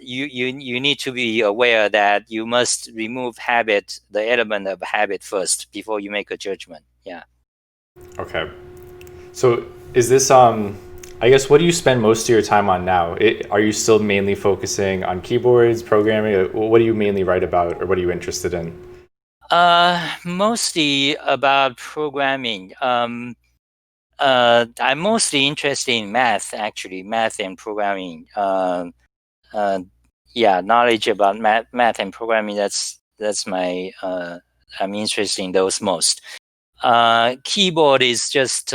you need to be aware that you must remove the element of habit first before you make a judgment. Yeah. Okay. So is this I guess, what do you spend most of your time on now? Are you still mainly focusing on keyboards, programming? What do you mainly write about, or what are you interested in? Mostly about programming. I'm mostly interested in math, actually, math and programming. Yeah, knowledge about math and programming. That's my. I'm interested in those most. Keyboard is just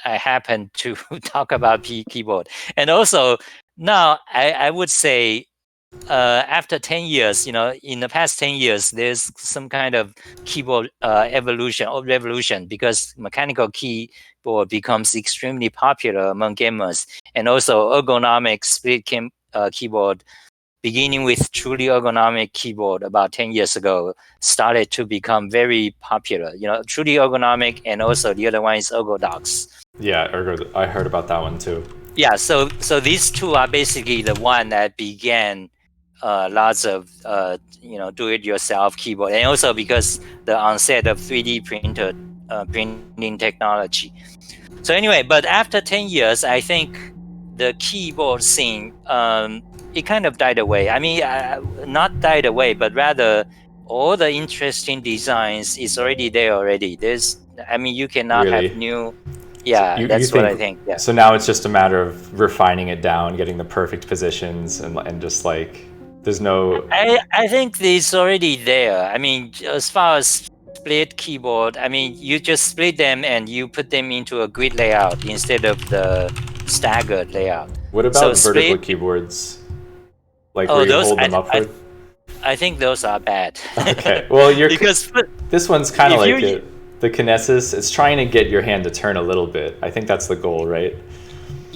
I happen to talk about keyboard, and also now I would say after 10 years, in the past 10 years, there's some kind of keyboard evolution or revolution, because mechanical keyboard becomes extremely popular among gamers, and also ergonomic split keyboard, beginning with truly ergonomic keyboard about 10 years ago, started to become very popular. Truly ergonomic, and also the other one is ErgoDox. Yeah, Ergo, I heard about that one too. Yeah, so these two are basically the one that began lots of do-it-yourself keyboard, and also because the onset of 3D printing technology. So anyway, but after 10 years, I think the keyboard scene it kind of died away. I mean, not died away, but rather all the interesting designs is already there already. You cannot Really? have new. So Yeah, you that's what I think, think. Yeah. so now it's just a matter of refining it down, getting the perfect positions, and just like, there's no. I think it's already there. I mean, as far as split keyboard, I mean, you just split them and you put them into a grid layout instead of the staggered layout. What So about vertical split. keyboards? Like Oh, where you those hold them upward? I think those are bad. Okay. Well, Because this one's kind of if like you the Kinesis. It's trying to get your hand to turn a little bit. I think that's the goal, right?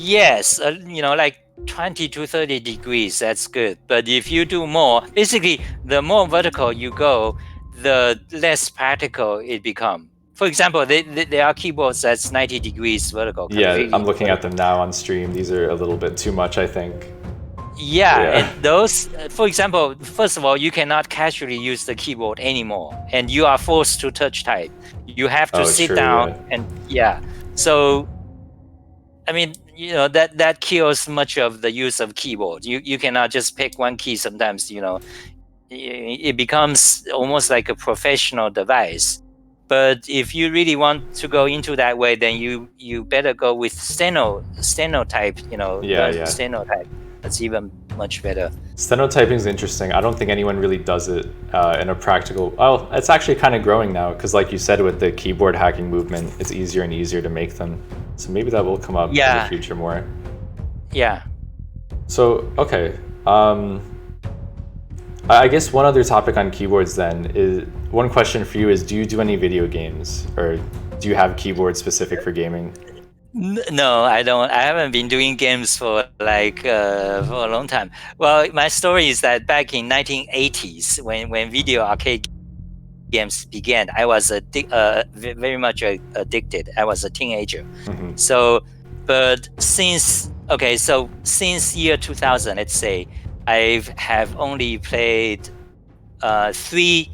yes, like 20 to 30 degrees, that's good. But if you do more, basically, the more vertical you go, the less practical it becomes. For example, there are keyboards that's 90 degrees vertical, Yeah, I'm completely looking at vertical. them now on stream. These are a little bit too much, I think. Yeah, Yeah. and those, for example, first of all, you cannot casually use the keyboard anymore, and you are forced to touch type. You have to Oh, sit true. down Yeah. and So I mean, that kills much of the use of keyboard. You cannot just pick one key. Sometimes, it becomes almost like a professional device. But if you really want to go into that way, then you better go with steno type. Yeah. Steno type. That's even much better. Stenotyping is interesting. I don't think anyone really does it in a practical. Well, it's actually kind of growing now because, like you said, with the keyboard hacking movement, it's easier and easier to make them. So maybe that will come up in the future more. Yeah. So okay, I guess one other topic on keyboards then is, one question for you is, do you do any video games, or do you have keyboards specific for gaming? No, I don't. I haven't been doing games for for a long time. Well, my story is that back in 1980s, when video arcade games began, I was very much addicted. I was a teenager. Mm-hmm. So, but since year 2000, let's say, I have only played three,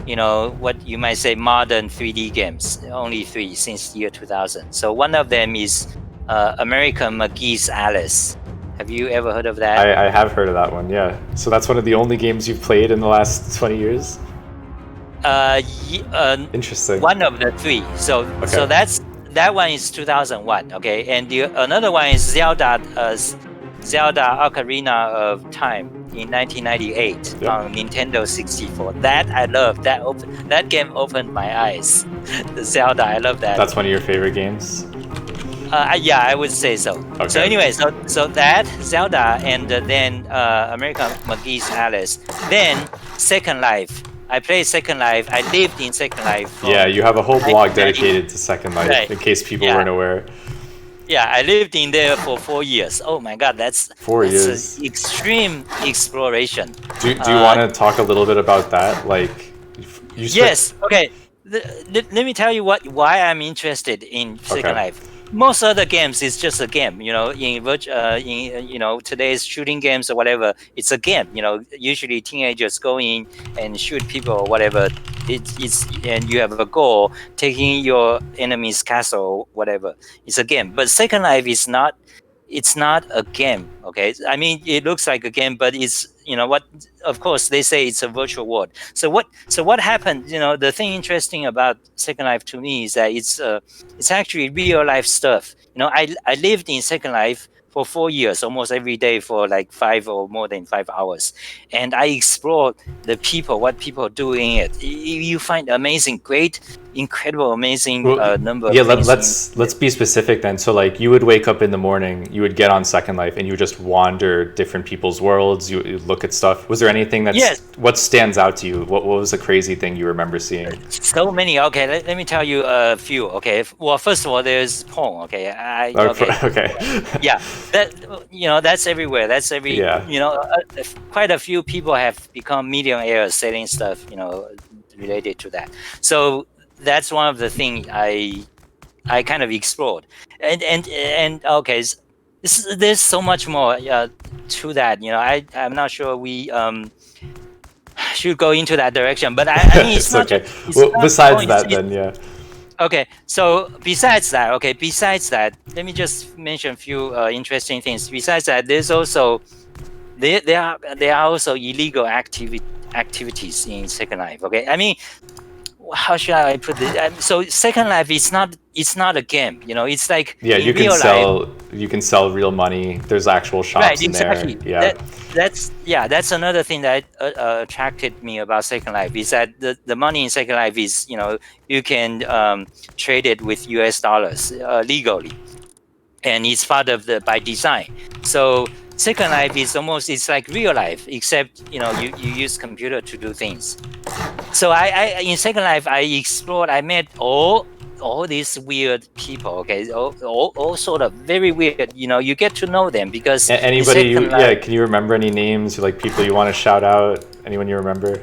what you might say modern 3D games. Only three since year 2000. So one of them is American McGee's Alice. Have you ever heard of that? I have heard of that one, yeah. So that's one of the only games you've played in the last 20 years? Interesting. One of the three. So that one is 2001. Okay, and another one is Zelda Ocarina of Time in 1998 on Nintendo 64. That I love. That game opened my eyes. The Zelda, I love that. That's one of your favorite games? Yeah, I would say so. Okay. So anyway, so that Zelda, and then American McGee's Alice. Then Second Life. I played Second Life. I lived in Second Life. Yeah, you have a whole blog dedicated to Second Life, right, in case people weren't aware. Yeah, I lived in there for 4 years. Oh my God, that's 4 years. An extreme exploration. Do you want to talk a little bit about that? Like, yes. Okay. Let me tell you why I'm interested in Second Life. most other games is just a game, in today's shooting games or whatever, it's a game. Usually teenagers go in and shoot people or whatever. It's and you have a goal, taking your enemy's castle or whatever. It's a game. But Second Life is not. It's not a game. Okay, I mean, it looks like a game, but it's what. Of course, they say it's a virtual world. So what happened? The thing interesting about Second Life to me is that it's actually real life stuff. I lived in Second Life for 4 years, almost every day for like 5 or more than 5 hours, and I explored the people, what people do in it. You find amazing, great, incredible, amazing number. Yeah, let's be specific then. So like, you would wake up in the morning, you would get on Second Life, and you would just wander different people's worlds. You look at stuff. Was there anything what stands out to you? What was a crazy thing you remember seeing? So many. Okay, let me tell you a few. Okay, well, first of all, there's porn. Okay, okay. Yeah, that's everywhere. That's quite a few people have become millionaires selling stuff, related to that. So that's one of the things I kind of explored, and okay, there's so much more to that. I'm not sure we should go into that direction, but I mean, it's not okay. Besides that, then yeah. Okay, so besides that, let me just mention a few interesting things. Besides that, there's also there are also illegal activities in Second Life. Okay, I mean, how should I put this? So Second Life is not a game. It's like you can sell real money. There's actual shops in there. Yeah, that's another thing that attracted me about Second Life, is that the money in Second Life is you can trade it with US dollars legally, and it's part of by design. So Second Life it's like real life, except you use computer to do things. So I in Second Life I met all these weird people. Okay, all sort of very weird. You get to know them because anybody. Can you remember any names, like people you want to shout out? Anyone you remember?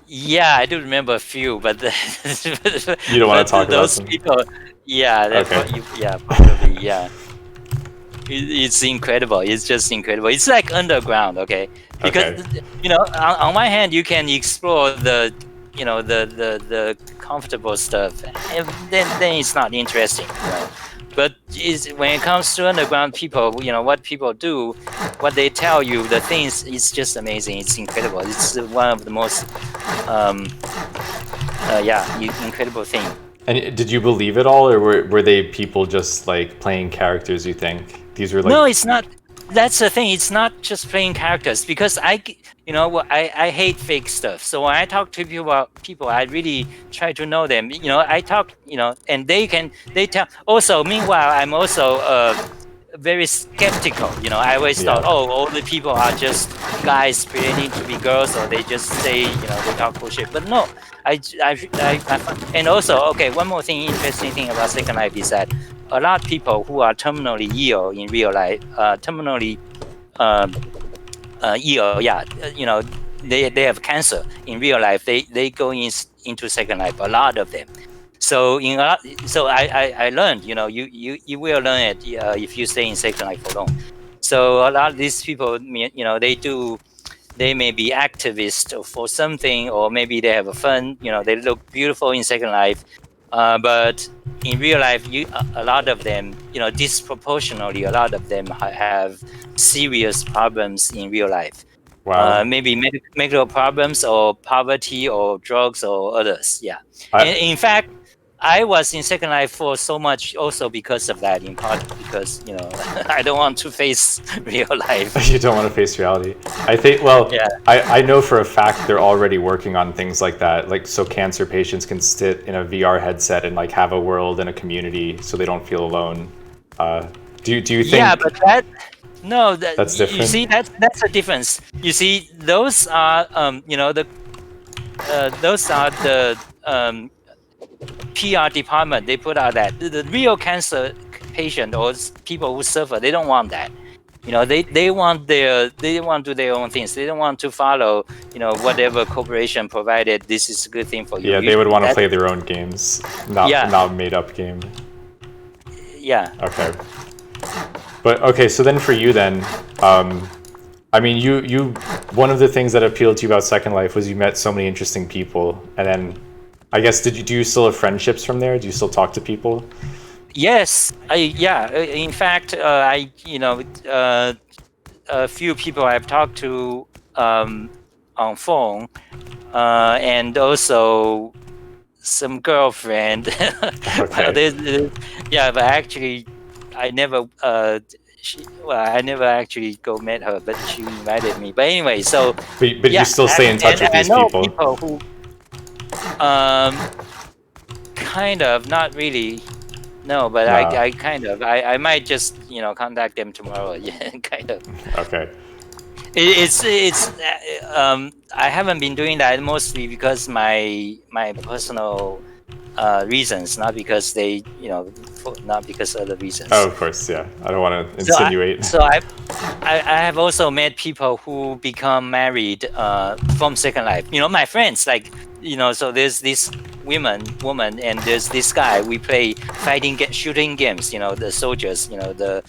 Yeah, I do remember a few, but you don't want to talk about those them. people. Yeah, okay. Probably, yeah. It's incredible. It's just incredible. It's like underground, okay? Because on one hand, you can explore the comfortable stuff, and then it's not interesting. But when it comes to underground people, what people do, what they tell you, the things, it's just amazing. It's incredible. It's one of the most incredible thing. And did you believe it all, or were they people just like playing characters, you think? These were like... No, it's not. That's the thing. It's not just playing characters, because I hate fake stuff. So when I talk to people, I really try to know them. I talk, and they tell. Also, meanwhile, I'm also very skeptical. I always thought, all the people are just guys pretending to be girls, or they just say, they talk bullshit. But no, I and also, okay, one more thing, interesting thing about Second Life is that a lot of people who are terminally ill in real life, ill, they have cancer in real life. They go into Second Life. A lot of them. So I learned, you will learn it if you stay in Second Life for long. So a lot of these people, they may be activists for something, or maybe they have a fun. They look beautiful in Second Life. But in real life, a lot of them, disproportionately, a lot of them have serious problems in real life. Wow. Maybe medical problems, or poverty, or drugs, or others. Yeah. In fact, I was in Second Life for so much also because of that, in part because, I don't want to face real life. You don't want to face reality. I think, I know for a fact they're already working on things like that. Like, so cancer patients can sit in a VR headset and like have a world and a community so they don't feel alone. Do you think... Yeah, but that's different. You see, that's a difference. You see, those are, those are the PR department. They put out that the real cancer patient or people who suffer, they don't want that. They want to do their own things. They don't want to follow whatever corporation provided. This is a good thing for you. Yeah, they would want to play their own games, not made up game. Yeah. Okay. But okay, so then for you then, I mean, you one of the things that appealed to you about Second Life was you met so many interesting people, and then I guess do you still have friendships from there? Do you still talk to people? Yes, in fact, a few people I've talked to on phone, and also some girlfriend. Okay. But actually, I never. I never actually go met her, but she invited me. But anyway, so. But you still stay in touch with these people. I know people who. Kind of, not really. No, but I kind of. I might just contact them tomorrow. Yeah, kind of. Okay. It's I haven't been doing that mostly because my personal reasons, not because they not because other reasons. Oh, of course, yeah. I don't want to insinuate. So I have also met people who become married from Second Life. My friends, like so there's this woman, and there's this guy. We play shooting games. The soldiers. The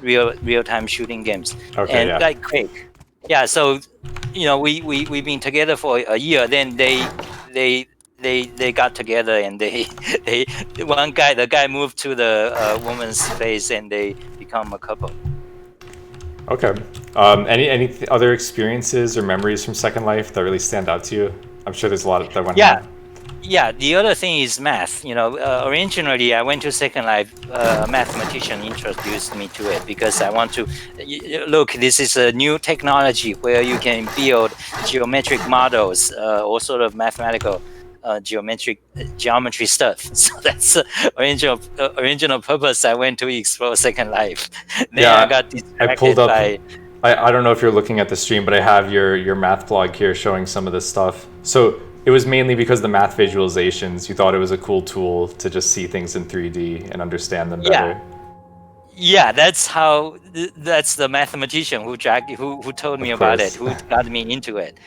real time shooting games. Okay, and yeah. like Quake. Yeah. So we've been together for a year. Then they got together, and the guy moved to the woman's place, and they become a couple. Okay. Any other experiences or memories from Second Life that really stand out to you? I'm sure there's a lot that went on. Yeah. The other thing is math. Originally I went to Second Life. A mathematician introduced me to it because I want to look. This is a new technology where you can build geometric models, all sort of mathematical. Geometry stuff. So that's the original purpose. I went to explore Second Life. Then I got distracted. I pulled up. I don't know if you're looking at the stream, but I have your math blog here showing some of this stuff. So it was mainly because the math visualizations. You thought it was a cool tool to just see things in 3D and understand them better. Yeah, that's the mathematician who told me about it, who got me into it.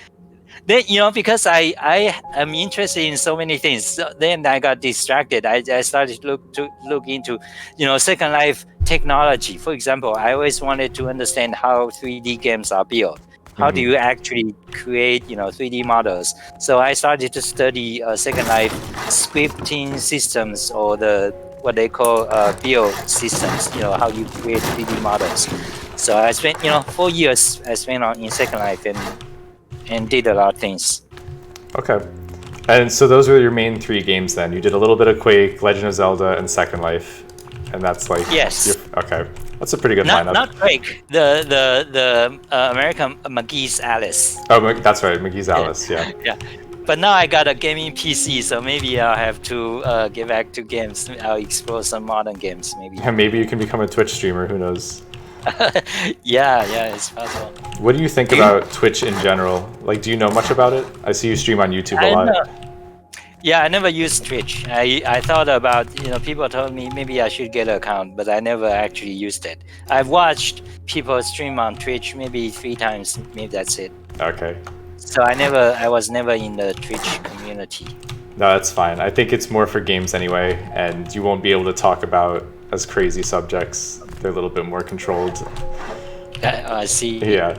Then because I am interested in so many things. So then I got distracted. I started to look into Second Life technology. For example, I always wanted to understand how 3D games are built. How do you actually create 3D models? So I started to study Second Life scripting systems, or what they call build systems. How you create 3D models. So I spent 4 years in Second Life and did a lot of things. Okay. And so those were your main 3 games then. You did a little bit of Quake, Legend of Zelda, and Second Life. And that's like... Yes. Okay. That's a pretty good lineup. Not Quake. The American McGee's Alice. Oh, that's right. McGee's Alice, yeah. Yeah. But now I got a gaming PC, so maybe I'll have to get back to games. I'll explore some modern games, maybe. Yeah, maybe you can become a Twitch streamer. Who knows? Yeah, it's possible. What do you think about Twitch in general? Like, do you know much about it? I see you stream on YouTube a lot. Yeah, I never used Twitch. I thought about, people told me maybe I should get an account, but I never actually used it. I've watched people stream on Twitch maybe 3 times, maybe that's it. Okay. So I was never in the Twitch community. No, that's fine. I think it's more for games anyway, and you won't be able to talk about as crazy subjects. They're a little bit more controlled. I see. Yeah.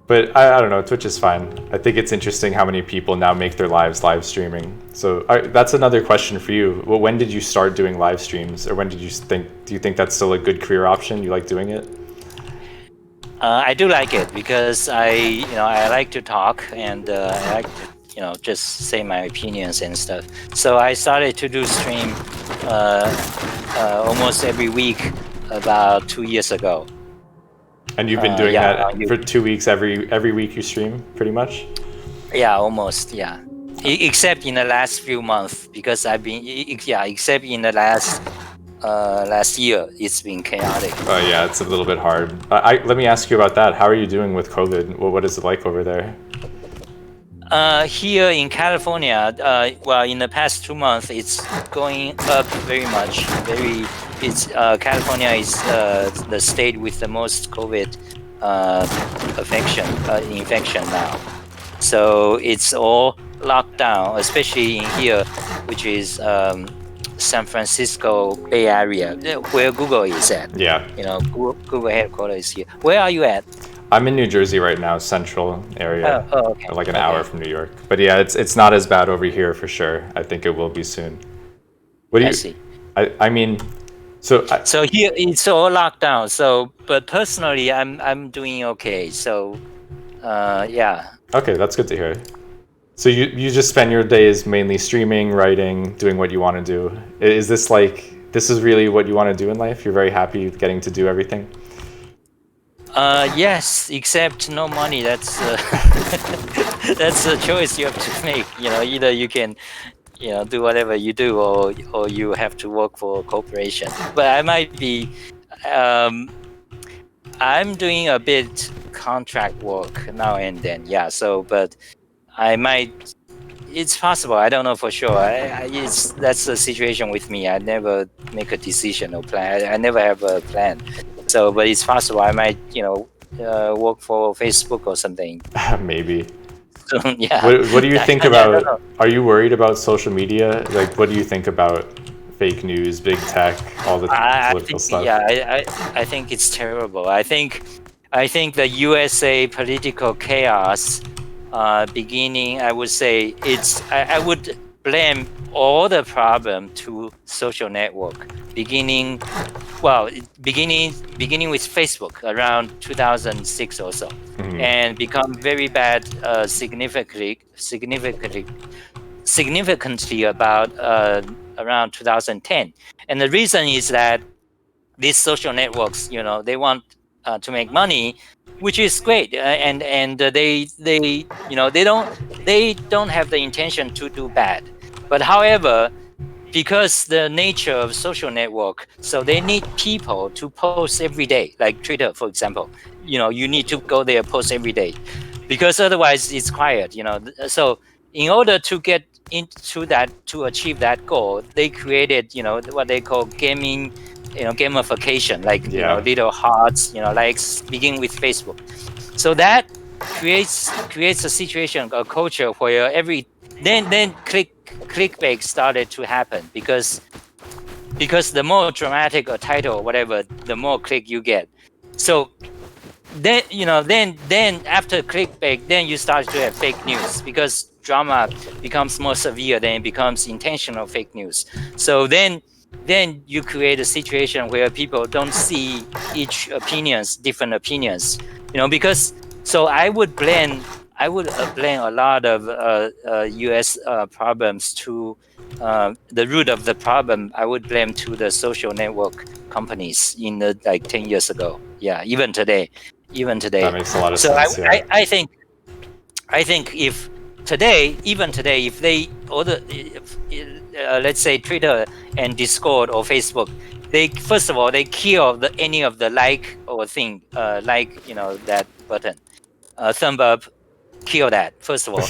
But I don't know, Twitch is fine. I think it's interesting how many people now make their lives live streaming. So that's another question for you. Well, when did you start doing live streams, or do you think that's still a good career option? You like doing it? I do like it because I like to talk, and I like to, just say my opinions and stuff. So I started to do stream almost every week about 2 years ago. And you've been doing that for 2 weeks every week you stream, pretty much? Yeah, almost, yeah. Except in the last few months, because except in the last year, it's been chaotic. Oh yeah, it's a little bit hard. Let me ask you about that. How are you doing with COVID? What is it like over there? Here in California, well, in the past 2 months, it's going up very much. California is the state with the most COVID infection now. So it's all locked down, especially in here, which is San Francisco Bay Area, where Google is at. Yeah. Google headquarters is here. Where are you at? I'm in New Jersey right now, central area. Okay. Like an hour from New York. But yeah, it's not as bad over here for sure. I think it will be soon. What do you see? I mean, so here it's all locked down. So, but personally, I'm doing okay. So, yeah. Okay, that's good to hear. So you just spend your days mainly streaming, writing, doing what you want to do. Is this really what you want to do in life? You're very happy getting to do everything? Yes, except no money. That's that's a choice you have to make. Either you can, do whatever you do, or you have to work for a corporation. But I might be. I'm doing a bit contract work now and then. Yeah. So, but I might. It's possible. I don't know for sure. That's the situation with me. I never make a decision or plan. I never have a plan. So, but it's possible I might, work for Facebook or something. Maybe. So, yeah. What do you think about? Are you worried about social media? Like, what do you think about fake news, big tech, all the political stuff? Yeah, I think it's terrible. I think the USA political chaos, beginning, I would say I would blame all the problem to social network. Beginning with Facebook around 2006 or so, and become very bad significantly about around 2010. And the reason is that these social networks, they want to make money, which is great, and they don't have the intention to do bad, but however, because the nature of social network, so they need people to post every day, like Twitter, for example. You need to go there, post every day, because otherwise it's quiet. So in order to get into that, to achieve that goal, they created, what they call gaming, gamification, like little hearts, likes, begin with Facebook. So that creates a situation, a culture where then clickbait started to happen, because the more dramatic a title or whatever, the more click you get. So then after clickbait, then you start to have fake news, because drama becomes more severe, then it becomes intentional fake news. So then you create a situation where people don't see different opinions, because, so I would blame a lot of U.S. problems to the root of the problem. I would blame to the social network companies in 10 years ago. Yeah, even today. That makes a lot of sense. I think if today, if they order, let's say Twitter and Discord or Facebook, they first of all they kill any of the like or thing, that button, thumb up. Kill that first of all,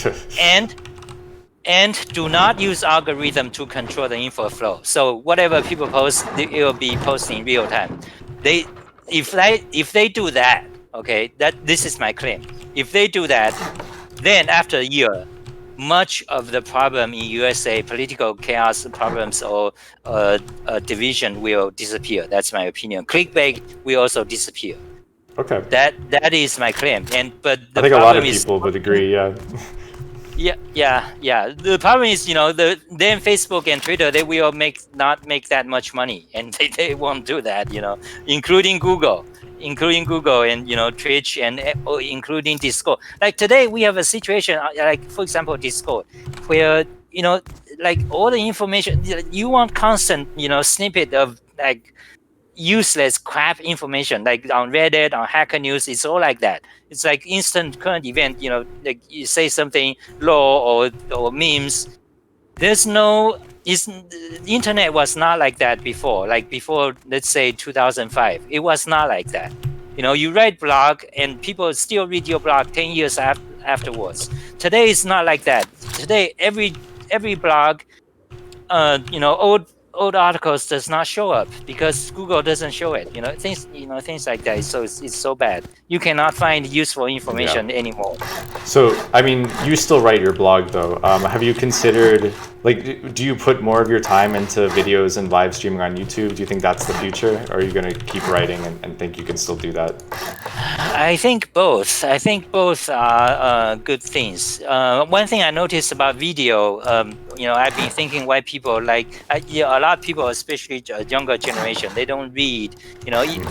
and do not use algorithm to control the info flow. So whatever people post, it will be posting in real time. If they do that, okay, this is my claim. If they do that, then after a year, much of the problem in USA, political chaos problems or division, will disappear. That's my opinion. Clickbait will also disappear. Okay. That is my claim, but I think a lot of people would agree. Yeah. The problem is, then Facebook and Twitter, they will not make that much money, and they won't do that. Including Google, and Twitch, and including Discord. Like today, we have a situation, like for example, Discord, where like all the information you want constant, snippet of like useless crap information, like on Reddit, on Hacker News. It's all like that. It's like instant current event, like you say something law or memes. The internet was not like that before. Like before, let's say 2005, it was not like that. You write blog and people still read your blog 10 years afterwards. Today is not like that. Today, every blog, old articles does not show up because Google doesn't show it. Things like that. So it's so bad. You cannot find useful information anymore. So, I mean, you still write your blog though. Have you considered, like, do you put more of your time into videos and live streaming on YouTube? Do you think that's the future? Or are you going to keep writing and think you can still do that? I think both. I think both are good things. One thing I noticed about video, I've been thinking why people a lot of people, especially younger generation, they don't read.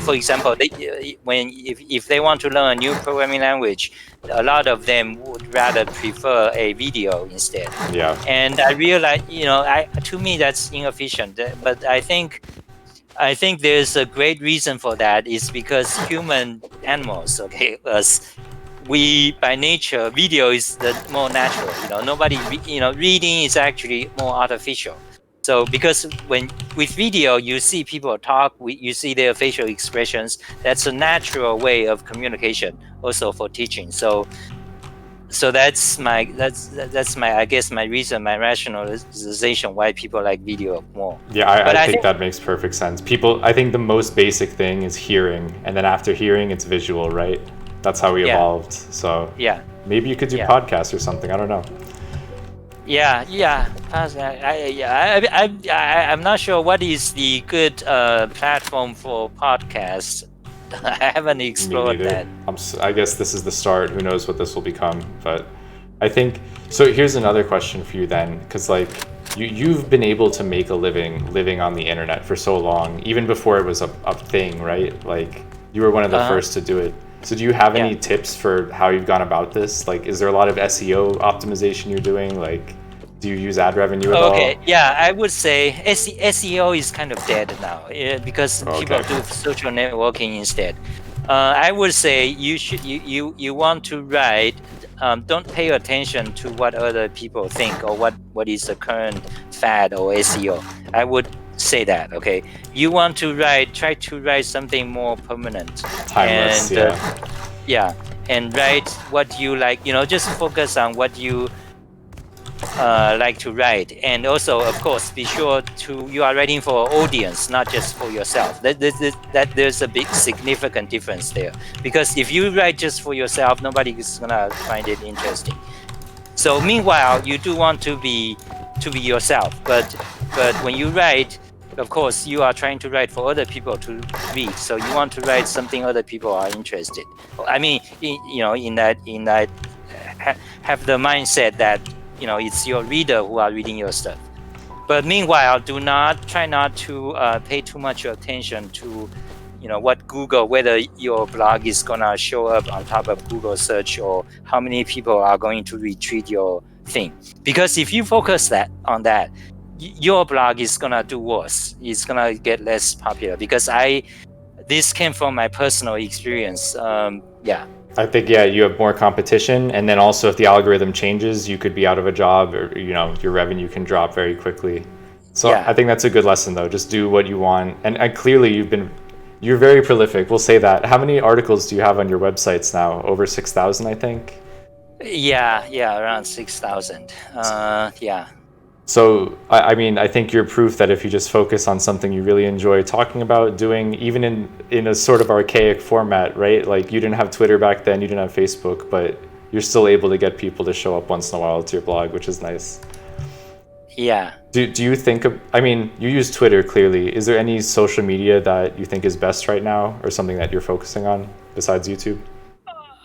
For example, if they want to learn a new programming language, a lot of them would rather prefer a video instead. Yeah. And I realize, to me that's inefficient. But I think there's a great reason for that. Is because human animals, we by nature, video is the more natural. Reading is actually more artificial. So because with video you see people talk, you see their facial expressions. That's a natural way of communication, also for teaching. So that's my I guess my reason, my rationalization why people like video more. Yeah, I think that makes perfect sense. I think the most basic thing is hearing, and then after hearing it's visual, right? That's how we evolved. So maybe you could do podcasts or something. I don't know. I'm not sure what is the good platform for podcasts. I haven't explored that. I guess this is the start. Who knows what this will become? But I think so. Here's another question for you then, because you've been able to make a living on the internet for so long, even before it was a thing, right? Like you were one of the first to do it. So do you have any tips for how you've gone about this? Like, is there a lot of SEO optimization you're doing? Like, do you use ad revenue at all? Okay, yeah, I would say SEO is kind of dead now because people do social networking instead. I would say you want to write. Don't pay attention to what other people think or what is the current fad or SEO. I would say that. Okay, you want to try to write something more permanent, timeless, and write what you like. Just focus on what you like to write, and also, of course, be sure you are writing for an audience, not just for yourself. That there's a big significant difference there, because if you write just for yourself, nobody is gonna find it interesting. So meanwhile, you do want to be yourself, but when you write, of course, you are trying to write for other people to read. So you want to write something other people are interested. I mean, in that have the mindset that it's your reader who are reading your stuff. But meanwhile, try not to pay too much attention to what Google, whether your blog is gonna show up on top of Google search or how many people are going to retweet your thing. Because if you focus on that, your blog is gonna do worse. It's gonna get less popular, because this came from my personal experience. I think you have more competition, and then also if the algorithm changes, you could be out of a job, or your revenue can drop very quickly. So I think that's a good lesson though. Just do what you want, and clearly you're very prolific. We'll say that. How many articles do you have on your websites now? Over 6,000, I think. Yeah, around 6,000. So, I mean, I think you're proof that if you just focus on something you really enjoy talking about, doing, even in a sort of archaic format, right? Like, you didn't have Twitter back then, you didn't have Facebook, but you're still able to get people to show up once in a while to your blog, which is nice. Yeah. Do you think you use Twitter clearly. Is there any social media that you think is best right now, or something that you're focusing on besides YouTube?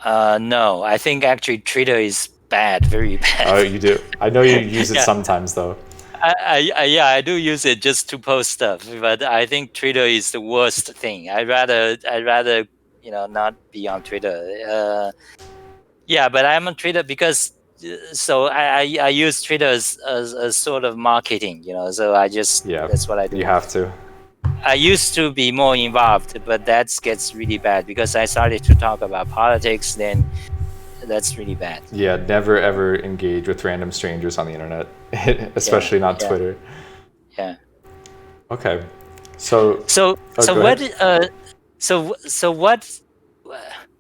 No, I think actually Twitter is bad, very bad. Oh, you do? I know you use it sometimes though. I do use it just to post stuff, but I think Twitter is the worst thing. I'd rather not be on Twitter. But I'm on Twitter because I use Twitter as a sort of marketing, so I just that's what I do. You have to. I used to be more involved, but that gets really bad because I started to talk about politics, then that's really bad. Yeah, never ever engage with random strangers on the internet, especially not Twitter. Yeah. Okay.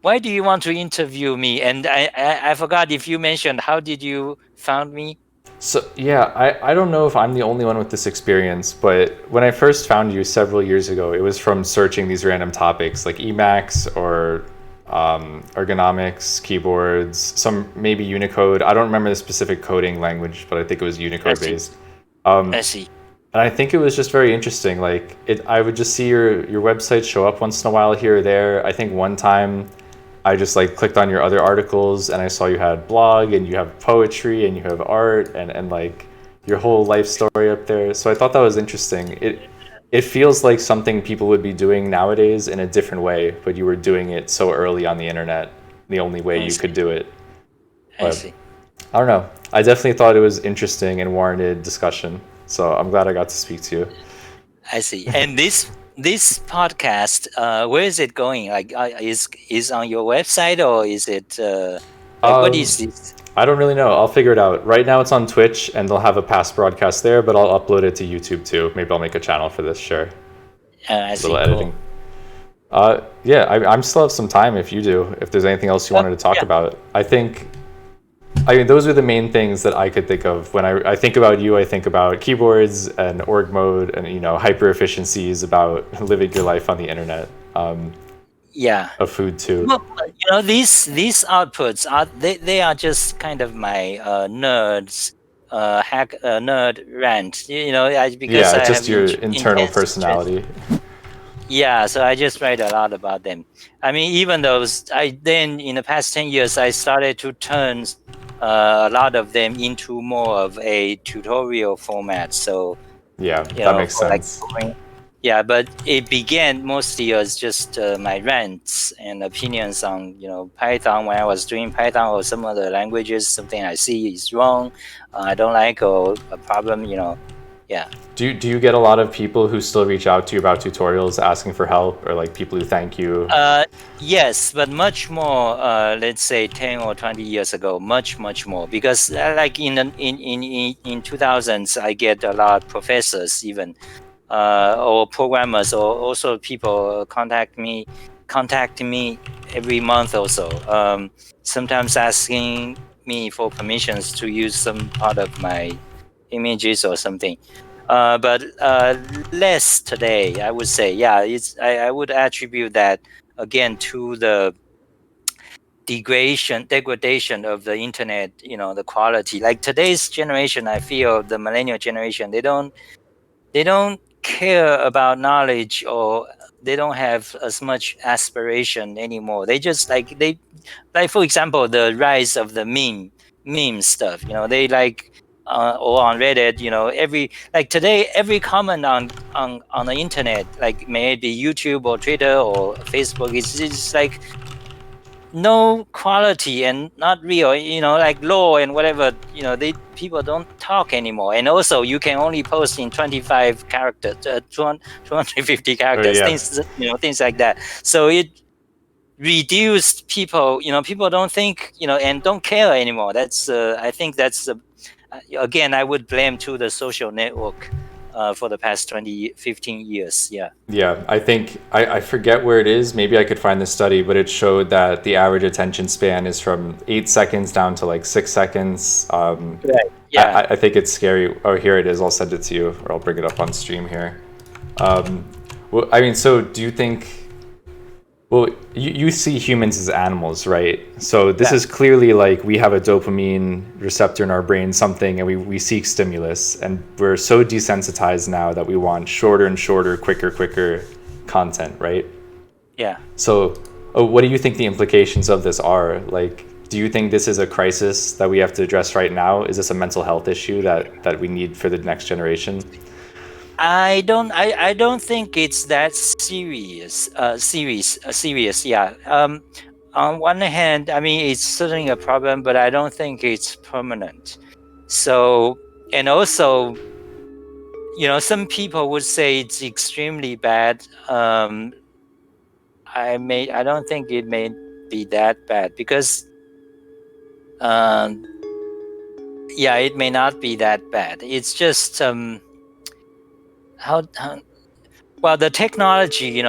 why do you want to interview me? And I forgot if you mentioned, how did you found me? So yeah, I don't know if I'm the only one with this experience, but when I first found you several years ago, it was from searching these random topics like Emacs or ergonomics, keyboards, some maybe Unicode. I don't remember the specific coding language, but I think it was Unicode based. I see. And I think it was just very interesting. Like I would just see your website show up once in a while here or there. I think one time I just like clicked on your other articles and I saw you had blog and you have poetry and you have art and like your whole life story up there. So I thought that was interesting. It feels like something people would be doing nowadays in a different way, but you were doing it so early on the internet, the only way you could do it. I see. I don't know. I definitely thought it was interesting and warranted discussion. So I'm glad I got to speak to you. I see. And this podcast, where is it going? Like, is on your website, or is it what is this? I don't really know. I'll figure it out. Right now it's on Twitch and they'll have a past broadcast there, but I'll upload it to YouTube too. Maybe I'll make a channel for this, sure. I see. Little editing. Cool. Yeah, I'm still have some time if you do, if there's anything else you wanted to talk about. I mean, those are the main things that I could think of. When I think about you, I think about keyboards and org mode and, hyper efficiencies about living your life on the internet. Of food too. Well, these outputs they are just kind of my nerd rant. Because I just have your internal personality. Yeah, so I just write a lot about them. I mean, even those, then in the past 10 years, I started to turn a lot of them into more of a tutorial format. So that makes sense. But it began mostly as just my rants and opinions on Python when I was doing Python or some other languages. Something I see is wrong, I don't like, or a problem. Yeah. Do you get a lot of people who still reach out to you about tutorials asking for help, or like people who thank you? Yes, but much more. Let's say 10 or 20 years ago, much more. Because like in 2000s, I get a lot of professors even, or programmers, or also people contacting me every month or so. Sometimes asking me for permissions to use some part of my images or something. But less today, I would say. Yeah, I would attribute that again to the degradation of the internet. The quality. Like today's generation, I feel the millennial generation, they don't care about knowledge, or they don't have as much aspiration anymore. They just like for example, the rise of the meme stuff. They like. Or on Reddit, every comment on the internet, like maybe YouTube or Twitter or Facebook, is like no quality and not real. Like law and whatever. People don't talk anymore, and also you can only post in 25 characters, 250 characters, things like that. So it reduced people. People don't think, and don't care anymore. That's I think that's again, I would blame to the social network for the past 15 years. Yeah, I think I forget where it is. Maybe I could find the study, but it showed that the average attention span is from 8 seconds down to like 6 seconds. Right. Yeah. I think it's scary. Oh, here it is. I'll send it to you, or I'll bring it up on stream here. Well, I mean, so do you think? Well, you see humans as animals, right? So this is clearly like we have a dopamine receptor in our brain, something, and we seek stimulus. And we're so desensitized now that we want shorter and shorter, quicker content, right? Yeah. So what do you think the implications of this are? Like, do you think this is a crisis that we have to address right now? Is this a mental health issue that we need for the next generation? I don't think it's that serious. Yeah. On one hand, I mean, it's certainly a problem, but I don't think it's permanent. So, and also, some people would say it's extremely bad. I don't think it may be that bad, because, it may not be that bad. It's just, Well, the technology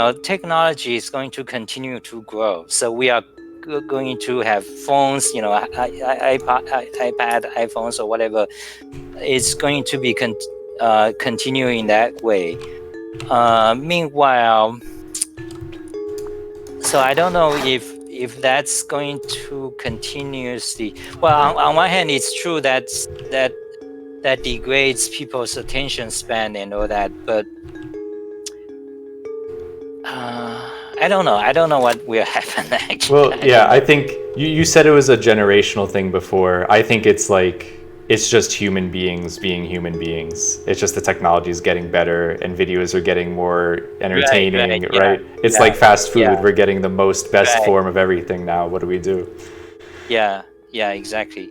is going to continue to grow. So we are going to have phones, iPad, iPhones, or whatever. It's going to be continuing that way. Meanwhile, so I don't know if that's going to continuously. Well, on one hand, it's true that degrades people's attention span and all that, but I don't know. I don't know what will happen actually. Well, yeah, I think you said it was a generational thing before. I think it's just human beings being human beings. It's just the technology is getting better and videos are getting more entertaining, right? It's like fast food. We're getting the best form of everything now. What do we do? Yeah, exactly.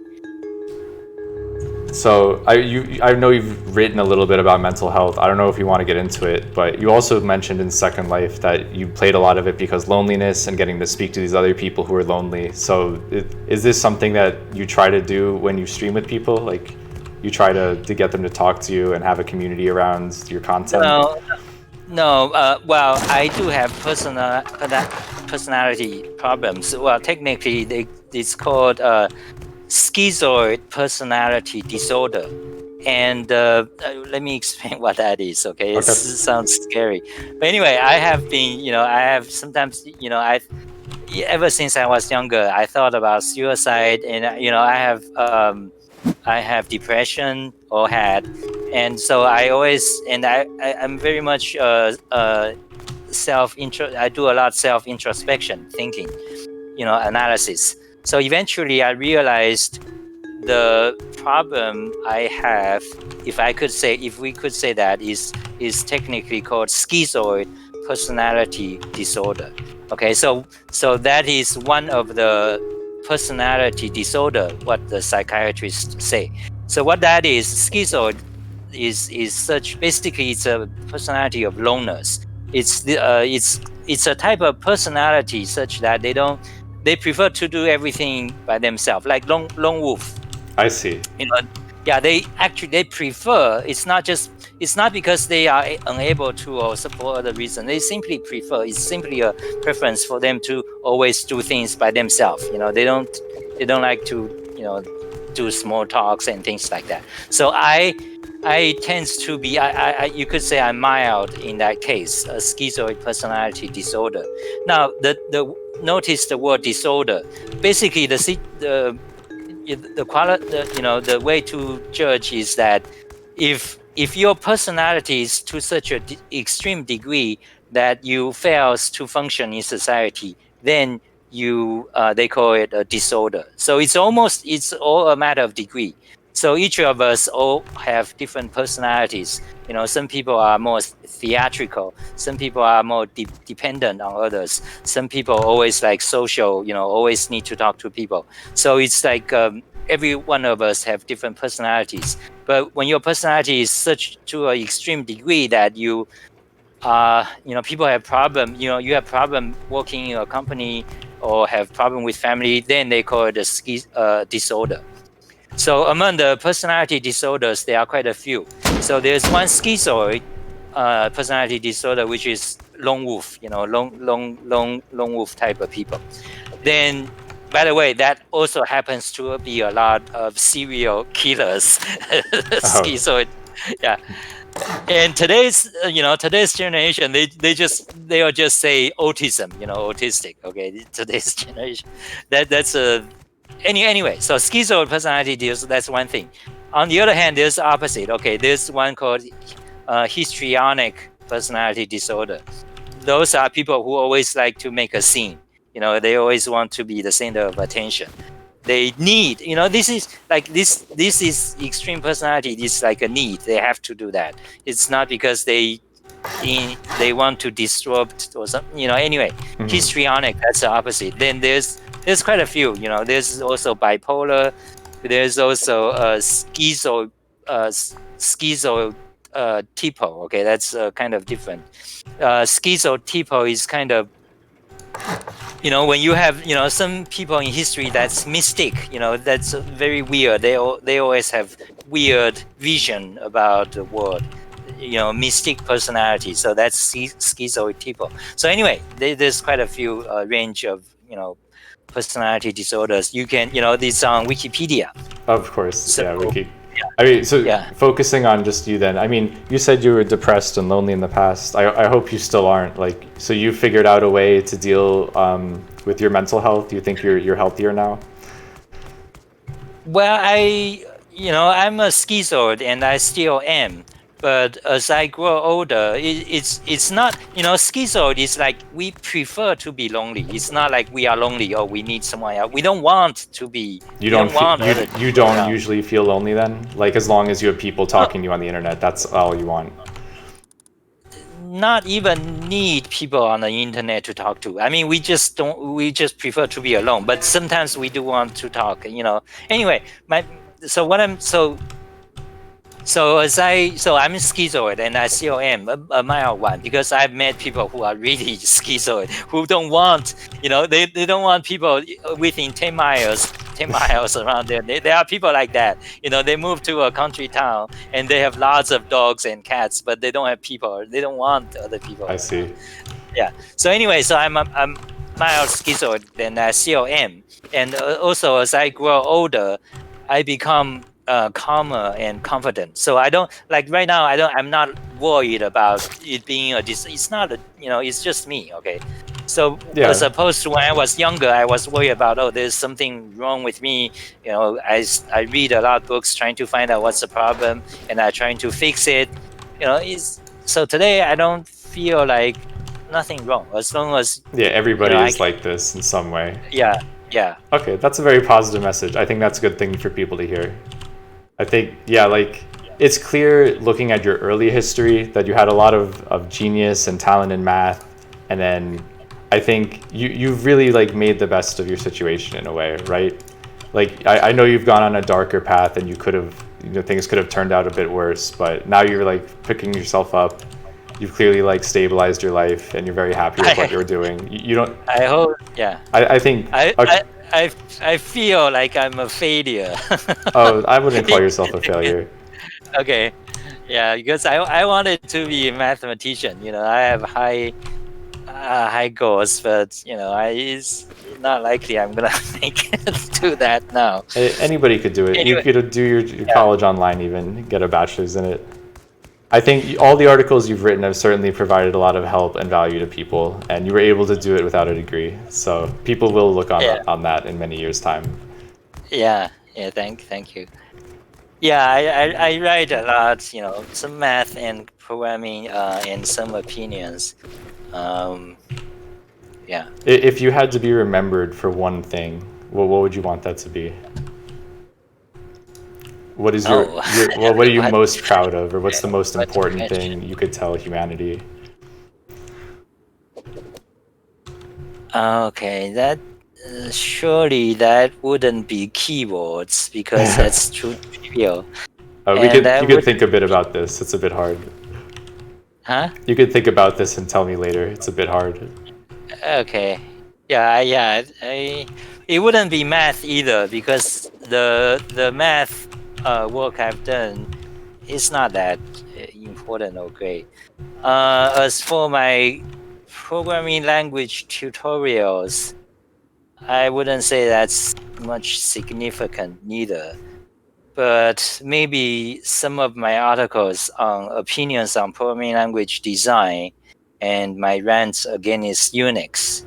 So I know you've written a little bit about mental health. I don't know if you want to get into it, but you also mentioned in Second Life that you played a lot of it because loneliness and getting to speak to these other people who are lonely. So is this something that you try to do when you stream with people? Like you try to get them to talk to you and have a community around your content? No. Well, I do have personality problems. Well, technically, it's called schizoid personality disorder, and let me explain what that is. Okay, it sounds scary, but anyway, I have sometimes, ever since I was younger, I thought about suicide, and I have depression or had, and so I always, and I'm very much I do a lot of self-introspection thinking, analysis. So eventually I realized the problem I have, if we could say that, is technically called schizoid personality disorder. Okay, so that is one of the personality disorder, what the psychiatrists say. So what that is, schizoid is such, basically it's a personality of loners. It's a type of personality such that they prefer to do everything by themselves, like lone wolf. I see. They prefer. It's not because they are unable to or for other reason. They simply prefer. It's simply a preference for them to always do things by themselves. They don't like to do small talks and things like that. So I tends to be, you could say I'm mild in that case, a schizoid personality disorder. Now notice the word disorder. Basically, the way to judge is that if your personality is to such an extreme degree that you fails to function in society, then they call it a disorder. So it's all a matter of degree. So each of us all have different personalities. Some people are more theatrical. Some people are more dependent on others. Some people always like social, always need to talk to people. So it's like every one of us have different personalities. But when your personality is such to an extreme degree that people have problem, you have problem working in a company or have problem with family, then they call it a disorder. So among the personality disorders, there are quite a few. So there's one schizoid personality disorder, which is lone wolf, lone wolf type of people. Then, by the way, that also happens to be a lot of serial killers. Schizoid, yeah. And today's generation, they'll just say autism, autistic. Okay, today's generation, that's a. Anyway, so schizoid personality disorder, that's one thing. On the other hand, there's the opposite. Okay, there's one called histrionic personality disorder. Those are people who always like to make a scene. They always want to be the center of attention. They need, this is extreme personality. This is like a need. They have to do that. It's not because they want to disrupt or something. Anyway, histrionic, that's the opposite. Then there's quite a few. There's also bipolar. There's also schizotypal. Okay, that's kind of different. Schizotypal is kind of, when you have, some people in history that's mystic, that's very weird. They always have weird vision about the world. mystic personality. So that's schizoid people. So anyway, there's quite a few range of personality disorders. You can these on Wikipedia. Of course, So, yeah. I mean, so focusing on just you then. I mean, you said you were depressed and lonely in the past. I hope you still aren't. Like, so you figured out a way to deal with your mental health. Do you think you're healthier now? Well, I'm a schizoid and I still am. But as I grow older, it's not, schizoid is like we prefer to be lonely. It's not like we are lonely or we need someone else. We don't want to be. You don't usually feel lonely then? Like as long as you have people talking to you on the internet, that's all you want? Not even need people on the internet to talk to. I mean, we just prefer to be alone. But sometimes we do want to talk, Anyway, So I'm schizoid and I still am a mild one because I've met people who are really schizoid who don't want, they don't want people within 10 miles around there. There are people like that. They move to a country town and they have lots of dogs and cats, but they don't have people. They don't want other people. I see. Yeah. So anyway, so I'm mild schizoid and I still am. And also as I grow older, I become calmer and confident. So I don't right now. I'm not worried about it being it's not it's just me. Okay. So as opposed to when I was younger, I was worried about there's something wrong with me. I read a lot of books trying to find out what's the problem, and I'm trying to fix it. So today I don't feel like nothing wrong as long as everybody is like this in some way. Yeah. Okay, that's a very positive message. I think that's a good thing for people to hear. I think, it's clear looking at your early history that you had a lot of genius and talent in math. And then I think you've really made the best of your situation in a way, right? Like, I know you've gone on a darker path and you could have, things could have turned out a bit worse, but now you're picking yourself up. You've clearly stabilized your life and you're very happy with what you're doing. You don't. I hope, yeah. I think. I feel like I'm a failure. Oh, I wouldn't call yourself a failure. Okay, yeah, because I wanted to be a mathematician. I have high goals, but it's not likely I'm gonna make it to that now. Anybody could do it. Anyway, you could do your college online, even get a bachelor's in it. I think all the articles you've written have certainly provided a lot of help and value to people, and you were able to do it without a degree. So people will look on that in many years' time. Yeah. Thank you. Yeah, I write a lot, some math and programming and some opinions. Yeah. If you had to be remembered for one thing, what would you want that to be? What is what are you most proud of, or what's the most important thing you could tell humanity? Okay, that surely that wouldn't be keywords because that's too trivial. You could think a bit about this. It's a bit hard. Huh? You could think about this and tell me later. It's a bit hard. Okay. Yeah. It wouldn't be math either because the math work I've done is not that important or great. As for my programming language tutorials, I wouldn't say that's much significant neither. But maybe some of my articles on opinions on programming language design and my rants against Unix.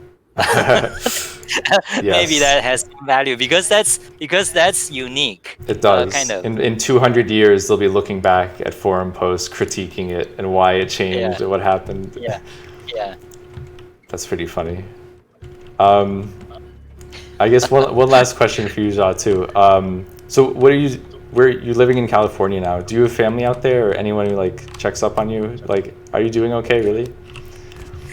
Maybe that has some value because that's unique. It does. Kind of. In 200 years, they'll be looking back at forum posts, critiquing it and why it changed and what happened. Yeah. That's pretty funny. I guess one last question for you, Jia, too. So where you living in California now? Do you have family out there or anyone who checks up on you? Are you doing okay, really?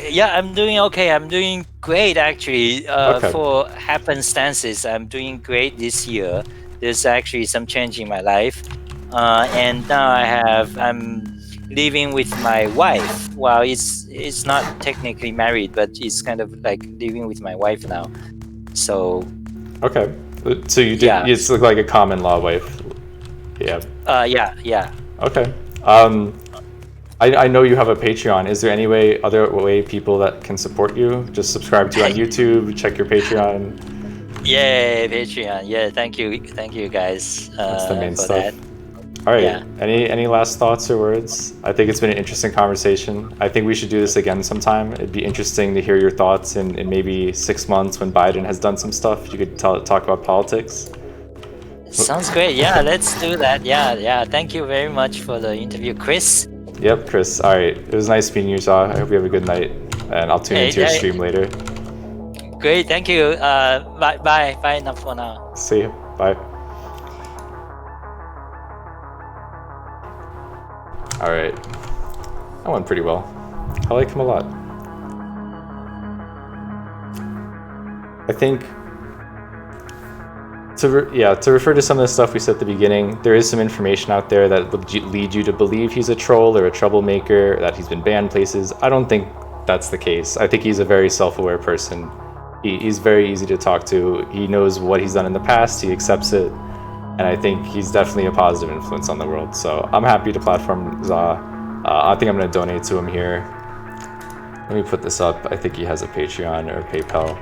Yeah, I'm doing okay. I'm doing great, actually. For happenstances, I'm doing great this year. There's actually some change in my life. And now I'm living with my wife. Well, it's not technically married, but it's kind of like living with my wife now. So. Okay. So you did. It's like a common law wife. Yeah. Yeah. Okay. I know you have a Patreon. Is there any other way people that can support you? Just subscribe to you on YouTube, check your Patreon. Yeah, Patreon. Yeah, thank you guys. That's the main for stuff. That. All right. Yeah. Any last thoughts or words? I think it's been an interesting conversation. I think we should do this again sometime. It'd be interesting to hear your thoughts in maybe 6 months when Biden has done some stuff. You could talk about politics. Sounds great. Yeah, let's do that. Yeah. Thank you very much for the interview, Chris. Yep, Chris. All right. It was nice meeting you, Za. I hope you have a good night. And I'll tune into your stream later. Great. Thank you. Bye enough for now. See you. Bye. All right. That went pretty well. I like him a lot. I think to refer to some of the stuff we said at the beginning, there is some information out there that would lead you to believe he's a troll or a troublemaker, that he's been banned places. I don't think that's the case. I think he's a very self-aware person. He's very easy to talk to. He knows what he's done in the past. He accepts it. And I think he's definitely a positive influence on the world. So I'm happy to platform Za. I think I'm going to donate to him here. Let me put this up. I think he has a Patreon or PayPal.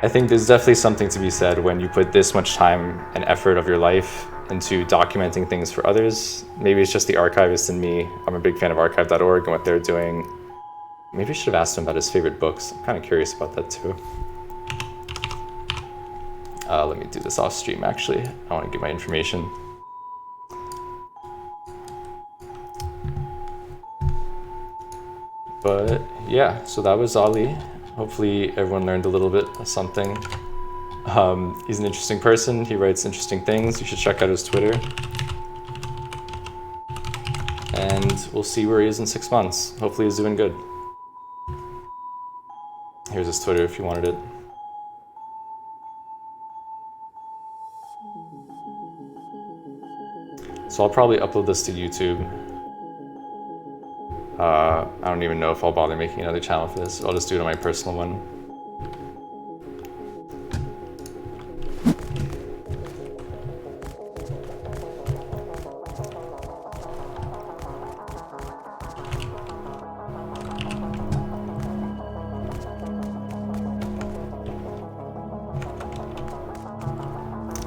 I think there's definitely something to be said when you put this much time and effort of your life into documenting things for others. Maybe it's just the archivist in me. I'm a big fan of archive.org and what they're doing. Maybe I should have asked him about his favorite books. I'm kind of curious about that too. Let me do this off stream actually. I want to get my information. But yeah, so that was Ali. Hopefully everyone learned a little bit of something. He's an interesting person. He writes interesting things. You should check out his Twitter. And we'll see where he is in 6 months. Hopefully he's doing good. Here's his Twitter if you wanted it. So I'll probably upload this to YouTube. I don't even know if I'll bother making another channel for this. I'll just do it on my personal one.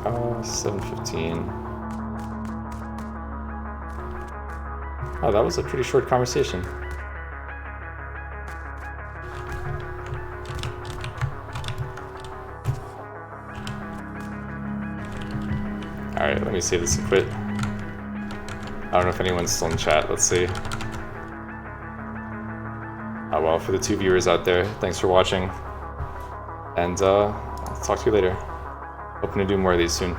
Oh, 7:15. Oh, that was a pretty short conversation. Alright, let me save this and quit. I don't know if anyone's still in chat. Let's see. Oh well, for the 2 viewers out there, thanks for watching. And I'll talk to you later. Hoping to do more of these soon.